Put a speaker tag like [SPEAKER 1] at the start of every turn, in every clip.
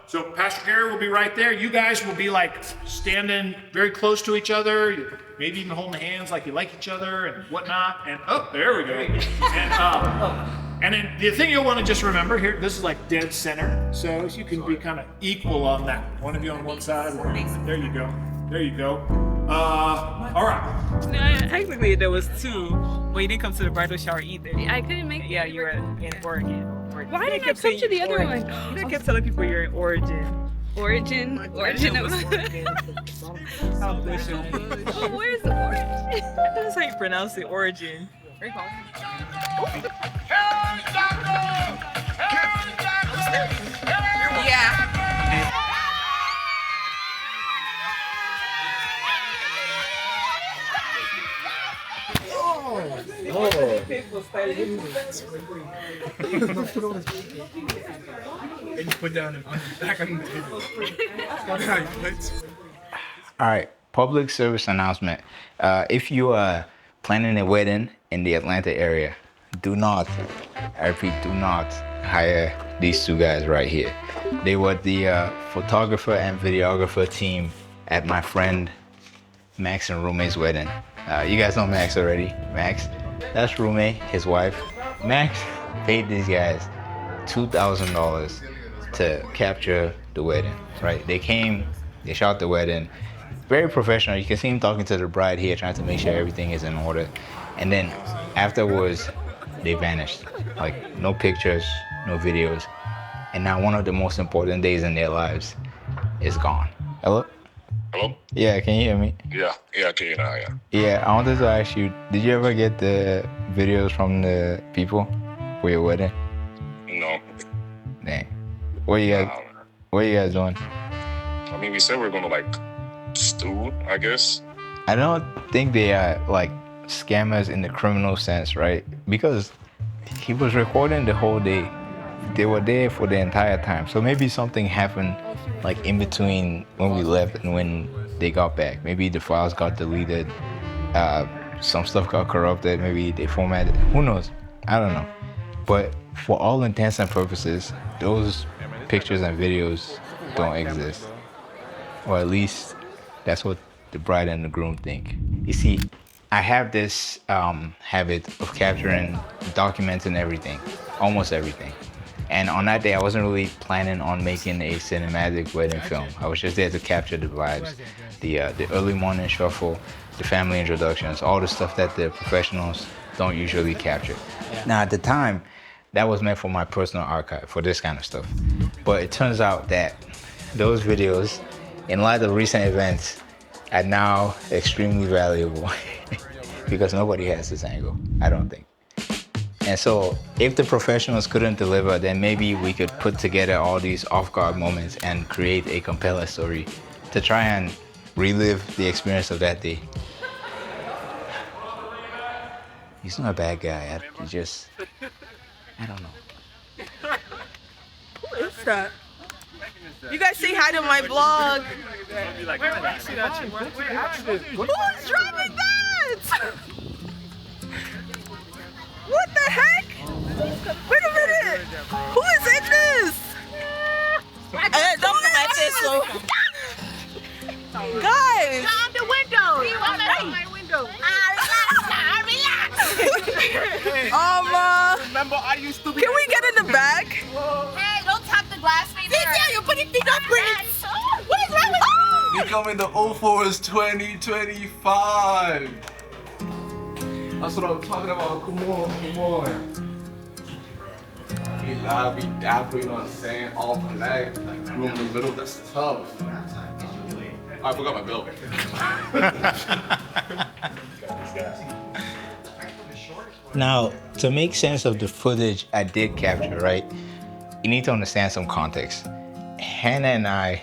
[SPEAKER 1] So Pastor Gary will be right there. You guys will be like standing very close to each other, maybe even holding hands like you like each other and whatnot. And oh, there we go. And then the thing you'll want to just remember here, this is like dead center. So you can be kind of equal on that. One of you on one side. There you go. There you go. All right.
[SPEAKER 2] No, technically there was two, but you didn't come to the bridal shower either.
[SPEAKER 3] I couldn't make it.
[SPEAKER 2] Yeah, you were in Oregon.
[SPEAKER 3] Why did I come to the other one?
[SPEAKER 2] You kept telling people you're in Origin.
[SPEAKER 3] Origin? Origin of...
[SPEAKER 2] How bless you.
[SPEAKER 3] Oh, where's the origin?
[SPEAKER 2] That's how you pronounce it, Origin.
[SPEAKER 3] Yeah.
[SPEAKER 4] And you put down on the back of the table.
[SPEAKER 5] All right, public service announcement. If you are planning a wedding in the Atlanta area, do not, I repeat, do not hire these two guys right here. They were the photographer and videographer team at my friend Max and roommate's wedding. You guys know Max already. Max, that's roommate, his wife. Max paid these guys $2,000 to capture the wedding, right? They came, they shot the wedding. Very professional. You can see him talking to the bride here, trying to make sure everything is in order. And then afterwards, they vanished. Like, no pictures, no videos. And now one of the most important days in their lives is gone. Hello?
[SPEAKER 6] Hello?
[SPEAKER 5] Yeah, can you hear me?
[SPEAKER 6] Yeah, I can hear now, yeah.
[SPEAKER 5] Yeah, I wanted to ask you, did you ever get the videos from the people for your wedding?
[SPEAKER 6] No.
[SPEAKER 5] Dang. What you guys doing?
[SPEAKER 6] I mean, we said we're gonna like stew, I guess.
[SPEAKER 5] I don't think they are like scammers in the criminal sense, right? Because he was recording the whole day. They were there for the entire time. So maybe something happened like in between when we left and when they got back. Maybe the files got deleted, some stuff got corrupted, maybe they formatted, who knows? I don't know. But for all intents and purposes, those pictures and videos don't exist. Or at least that's what the bride and the groom think. You see, I have this habit of capturing, documenting everything, almost everything. And on that day, I wasn't really planning on making a cinematic wedding film. I was just there to capture the vibes, the early morning shuffle, the family introductions, all the stuff that the professionals don't usually capture. Now, at the time, that was meant for my personal archive, for this kind of stuff. But it turns out that those videos, in light of recent events, are now extremely valuable because nobody has this angle, I don't think. And so if the professionals couldn't deliver, then maybe we could put together all these off-guard moments and create a compelling story to try and relive the experience of that day. He's not a bad guy. He just, I don't know.
[SPEAKER 2] Who is that? You guys say hi to my vlog. Who's driving that? What the heck? Wait a minute. Who is in this? Don't come at this, so. Guys.
[SPEAKER 3] Out the window. See what I'm my window. Relax.
[SPEAKER 4] Remember, I used to be.
[SPEAKER 2] Can we get in the back?
[SPEAKER 3] Hey, don't tap the glass right there. See, you're putting fingerprints. What is wrong with you?
[SPEAKER 4] We coming to 04's 2025. That's what I'm talking about. Come on. We live, we dapper, you know what I'm saying? All black, like room in the middle, that's tough. I forgot my bill.
[SPEAKER 5] Now, to make sense of the footage I did capture, right, you need to understand some context. Hannah and I,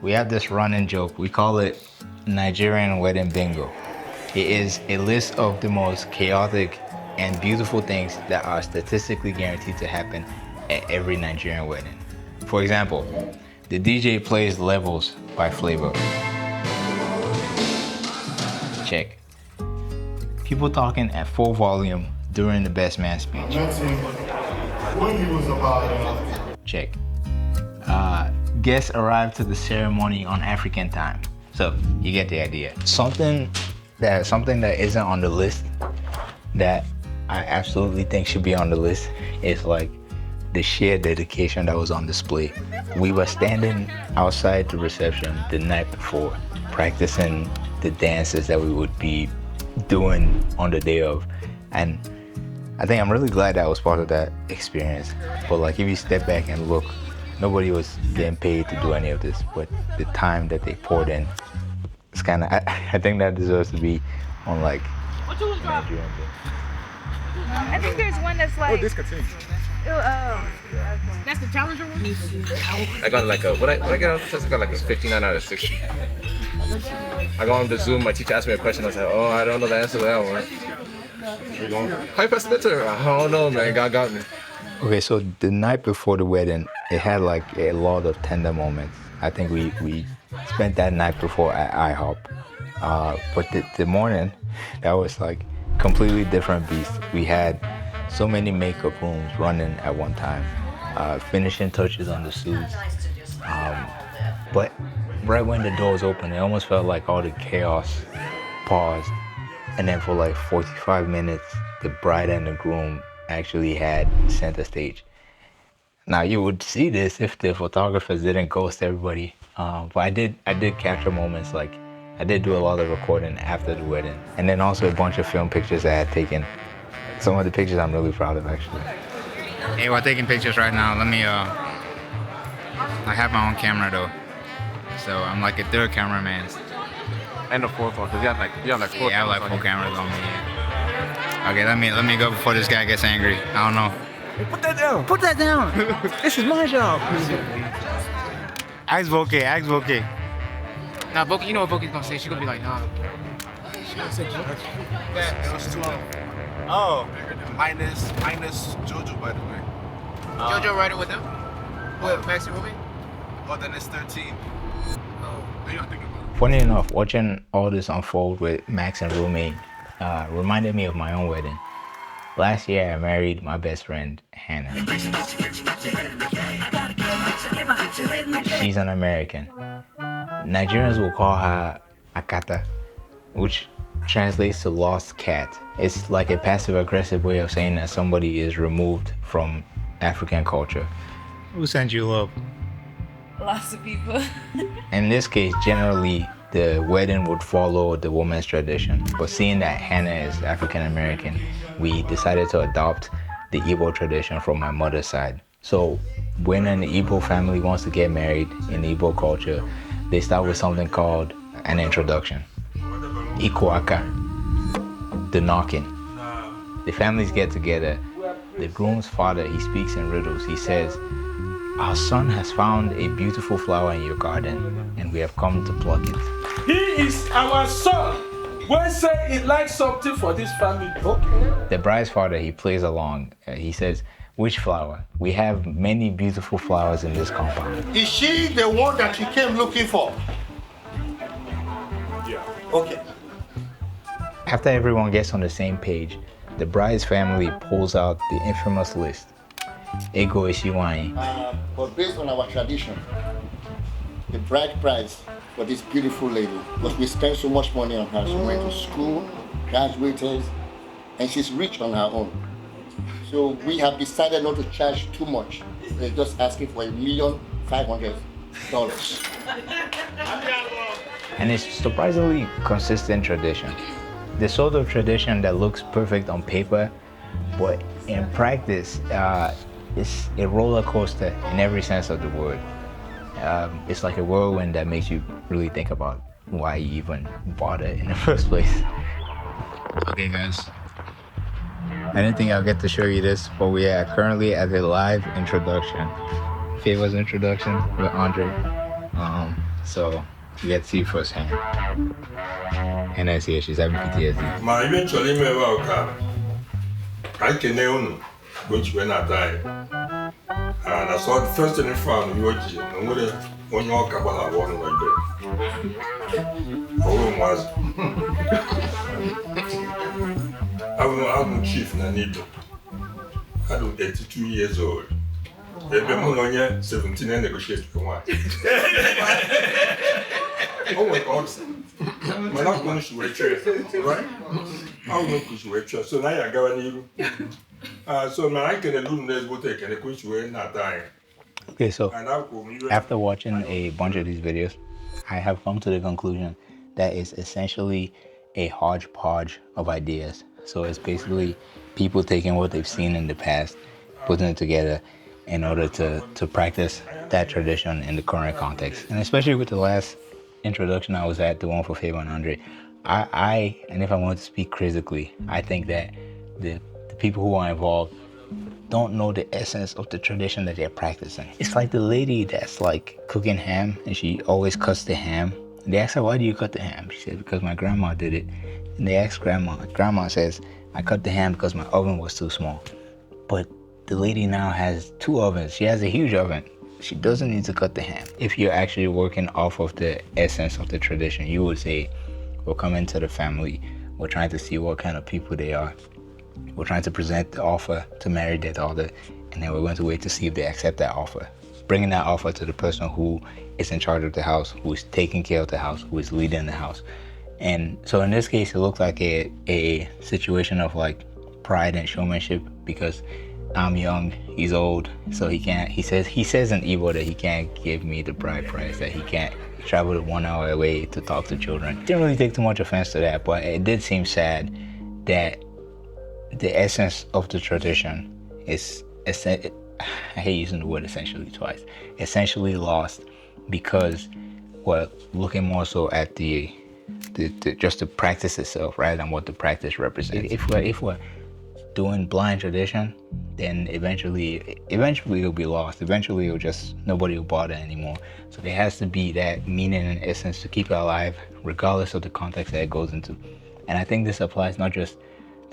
[SPEAKER 5] we have this running joke. We call it Nigerian wedding bingo. It is a list of the most chaotic and beautiful things that are statistically guaranteed to happen at every Nigerian wedding. For example, the DJ plays Levels by Flavor. Check. People talking at full volume during the best man speech. Check. guests arrive to the ceremony on African time. So you get the idea. Something that isn't on the list that I absolutely think should be on the list is like the sheer dedication that was on display. We were standing outside the reception the night before, practicing the dances that we would be doing on the day of. And I think I'm really glad that I was part of that experience. But like if you step back and look, nobody was getting paid to do any of this, but the time that they poured in, it's kind of, I think that deserves to be on like Nigerian.
[SPEAKER 2] I think there's one that's like.
[SPEAKER 7] Oh, this continues.
[SPEAKER 3] That's the challenger one?
[SPEAKER 4] I got like a, what I got on the test, I got like a 59 out of 60. I got on the Zoom, my teacher asked me a question, I was like, oh, I don't know the answer to that one. How you pass the midterm? I don't know, man, God got me.
[SPEAKER 5] Okay, so the night before the wedding, it had like a lot of tender moments. I think we spent that night before at IHOP. But the morning, that was like completely different beast. We had so many makeup rooms running at one time, finishing touches on the suits. But right when the doors opened, it almost felt like all the chaos paused. And then for like 45 minutes, the bride and the groom actually had center stage. Now you would see this if the photographers didn't ghost everybody. But I did capture moments. Like I did do a lot of recording after the wedding, and then also a bunch of film pictures I had taken. Some of the pictures I'm really proud of, actually. Hey, we're taking pictures right now. Let me, I have my own camera though. So I'm like a third cameraman.
[SPEAKER 4] And the fourth one, because you have like four.
[SPEAKER 5] Yeah, I have like 4 cameras on me. Yeah. Okay, let me go before this guy gets angry. I don't know.
[SPEAKER 7] Put that down.
[SPEAKER 5] Put that down. This is my job. Ask Boke.
[SPEAKER 8] Nah, Boke, you know what Boke's gonna say? She's gonna be like, nah. She's gonna say,
[SPEAKER 7] It was 12. Oh. Minus Jojo, by the way.
[SPEAKER 8] Jojo riding with them? With Max and Ruby?
[SPEAKER 7] Oh, then it's 13. Oh, they don't think about it.
[SPEAKER 5] Funny enough, watching all this unfold with Max and roommate reminded me of my own wedding. Last year, I married my best friend, Hannah. She's an American. Nigerians will call her Akata, which translates to lost cat. It's like a passive-aggressive way of saying that somebody is removed from African culture. Who sent you love?
[SPEAKER 2] Lots of people.
[SPEAKER 5] In this case, generally, the wedding would follow the woman's tradition. But seeing that Hannah is African American, we decided to adopt the Igbo tradition from my mother's side. So when an Igbo family wants to get married in Igbo culture, they start with something called an introduction. Ikuaka, the knocking. The families get together. The groom's father, he speaks in riddles. He says, "Our son has found a beautiful flower in your garden, and we have come to pluck it."
[SPEAKER 9] He is our son. When say he likes something for this family, okay.
[SPEAKER 5] The bride's father, he plays along. He says, "Which flower? We have many beautiful flowers in this compound."
[SPEAKER 9] Is she the one that you came looking for? Yeah. Okay.
[SPEAKER 5] After everyone gets on the same page, the bride's family pulls out the infamous list. Ego Ishiwani.
[SPEAKER 10] But based on our tradition, the bride price for this beautiful lady, because we spent so much money on her. She went to school, graduated, and she's rich on her own. So we have decided not to charge too much. We're just asking for $1,500,000.
[SPEAKER 5] And it's surprisingly consistent tradition. The sort of tradition that looks perfect on paper, but in practice, it's a roller coaster in every sense of the word. It's like a whirlwind that makes you really think about why you even bother in the first place. Okay, guys. I didn't think I'll get to show you this, but we are currently at the live introduction. Favor's introduction with Andre. So you get to see firsthand. And I see her, she's having PTSD.
[SPEAKER 9] Ma eventually me welcome. I can know which when I die. And I saw the first thing I found you watch and when you walk about one like that. Oh was I'm chief Nanito. I'm 82 years old. Ebe mụ na onye 17 negotiate for one. Oh my God. Mana akwụkwọ nshi wee chọọ ya, right? Akwụkwọ nshi wee chọọ, so na anyị agawa n'iru. So na anyị kenele unu n'ezigbote ekene ka nshi wee na-ata anyị.
[SPEAKER 5] Okay, so after watching a bunch of these videos, I have come to the conclusion that it's essentially a hodgepodge of ideas. So it's basically people taking what they've seen in the past, putting it together in order to practice that tradition in the current context. And especially with the last introduction I was at, the one for Faye 100, and if I want to speak critically, I think that the people who are involved don't know the essence of the tradition that they're practicing. It's like the lady that's like cooking ham and she always cuts the ham. They ask her, why do you cut the ham? She said, because my grandma did it. And they ask grandma. Grandma says, I cut the ham because my oven was too small. But the lady now has 2 ovens. She has a huge oven. She doesn't need to cut the ham. If you're actually working off of the essence of the tradition, you would say, we're coming to the family. We're trying to see what kind of people they are. We're trying to present the offer to marry their daughter, and then we're going to wait to see if they accept that offer. Bringing that offer to the person who is in charge of the house, who is taking care of the house, who is leading the house. And so in this case, it looks like a situation of like pride and showmanship, because I'm young, he's old, so he says in Igbo that he can't give me the bride price, that he can't travel 1 hour away to talk to children. Didn't really take too much offense to that, but it did seem sad that the essence of the tradition is, I hate using the word essentially twice, essentially lost because we're looking more so at the just the practice itself rather than what the practice represents. If we're doing blind tradition, then eventually it'll be lost. Eventually nobody will bother anymore. So there has to be that meaning and essence to keep it alive, regardless of the context that it goes into. And I think this applies not just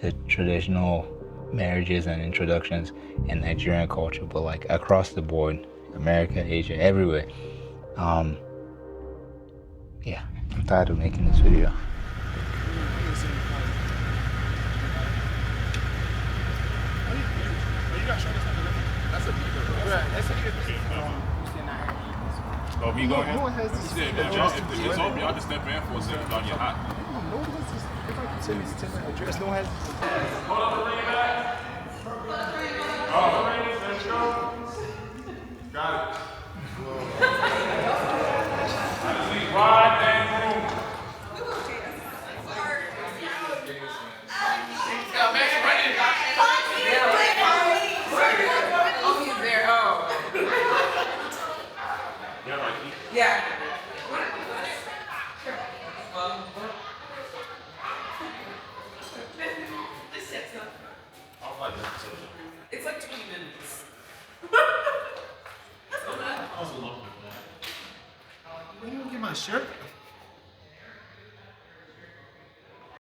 [SPEAKER 5] to traditional marriages and introductions in Nigerian culture, but like across the board, America, Asia, everywhere. Yeah, I'm tired of making this video.
[SPEAKER 1] Oh, we going in?
[SPEAKER 7] No one has this.
[SPEAKER 1] If it's open, y'all just step in for a second, y'all get hot.
[SPEAKER 7] No one has this. If I can send this to my address, no one has this.
[SPEAKER 1] Hold up the ring back. Oh, let's go. Got it. Rod and boom.
[SPEAKER 2] Yeah. It's like 20 minutes.
[SPEAKER 7] When you get my shirt?